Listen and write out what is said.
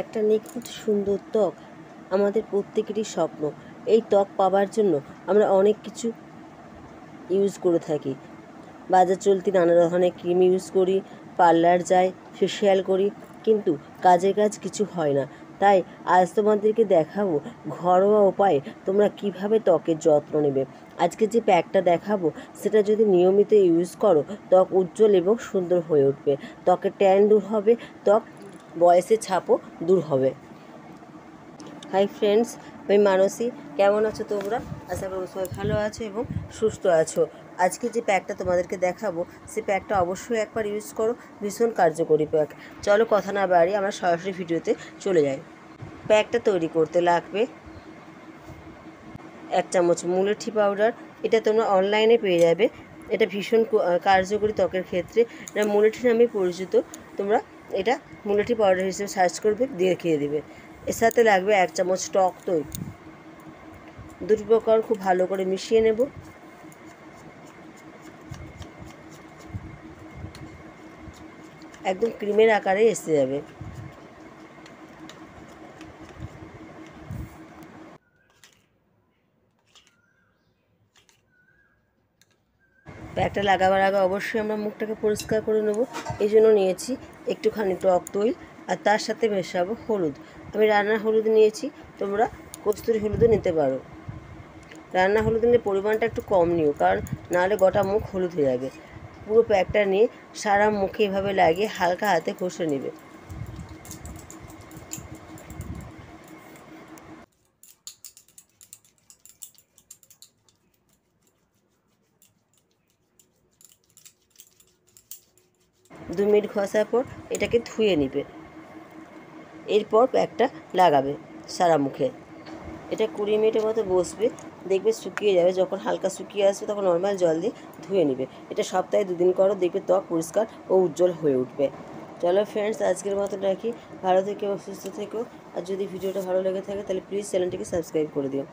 একটা নিখুঁত সুন্দর ত্বক আমাদের প্রত্যেকেরই স্বপ্ন। এই ত্বক পাওয়ার জন্য আমরা অনেক কিছু ইউজ করে থাকি। বাজার চলতি নানা ধরনের ক্রিম ইউজ করি, পার্লার যাই, ফেসিয়াল করি, কিন্তু কাজের কাজ কিছু হয় না। তাই আজ তোমাদেরকে দেখাবো ঘরোয়া উপায়ে তোমরা কিভাবে ত্বকের যত্ন নেবে। আজকে যে প্যাকটা দেখাবো সেটা যদি নিয়মিত ইউজ করো, ত্বক উজ্জ্বল এবং সুন্দর হয়ে উঠবে। ত্বকের ট্যান দূর হবে, ত্বক বয়সের ছাপও দূর হবে। হাই ফ্রেন্ডস, আমি মানসী। কেমন আছো তোমরা? আশা করি সবাই ভালো আছো এবং সুস্থ আছো। আজকে যে প্যাকটা তোমাদেরকে দেখাবো সে প্যাকটা অবশ্যই একবার ইউজ করো, ভীষণ কার্যকরী প্যাক। চলো কথা না বাড়িয়ে আমরা সরাসরি ভিডিওতে চলে যাই। প্যাকটা তৈরি করতে লাগবে 1 চামচ মুলেঠি পাউডার। এটা তোমরা অনলাইনে পেয়ে যাবে। এটা ভীষণ কার্যকরী ত্বকের ক্ষেত্রে। এটা মুলেঠি নামে পরিচিত। তোমরা এটা মুলেঠি পাউডার হিসেবে সার্চ করবে, দেখিয়ে দেবে। এর সাথে লাগবে 1 চামচ টক দই। দুটো উপকরণ খুব ভালো করে মিশিয়ে নেব। একদম ক্রিমের আকারে এসে যাবে। প্যাকটা লাগাবার আগে অবশ্যই আমরা মুখটাকে পরিষ্কার করে নেব। এই জন্য নিয়েছি একটুখানি টক দই, আর তার সাথে মেশাবো হলুদ। আমি রান্নার হলুদ নিয়েছি, তোমরা কস্তুরি হলুদও নিতে পারো। রান্না হলুদ নিলে পরিমাণটা একটু কম নিও, কারণ নাহলে গোটা মুখ হলুদ হয়ে যাবে। পুরো প্যাকটা নিয়ে সারা মুখে এভাবে লাগিয়ে হালকা হাতে ঘষে নেবে। দু মিনিট ঘষার পর এটাকে ধুয়ে নিবে। এরপর প্যাকটা লাগাবে সারা মুখে। এটা 20 মিনিটের মতো বসবে, দেখবে শুকিয়ে যাবে। যখন হালকা শুকিয়ে আসবে তখন নর্মাল জল দিয়ে ধুয়ে নেবে। এটা সপ্তাহে 2 দিন করো, দেখবে ত্বক পরিষ্কার ও উজ্জ্বল হয়ে উঠবে। চলো ফ্রেন্ডস, আজকের মতো রাখি। ভালো থেকো, সুস্থ থেকো। আর যদি ভিডিওটা ভালো লেগে থাকে তাহলে প্লিজ চ্যানেলটিকে সাবস্ক্রাইব করে দিও।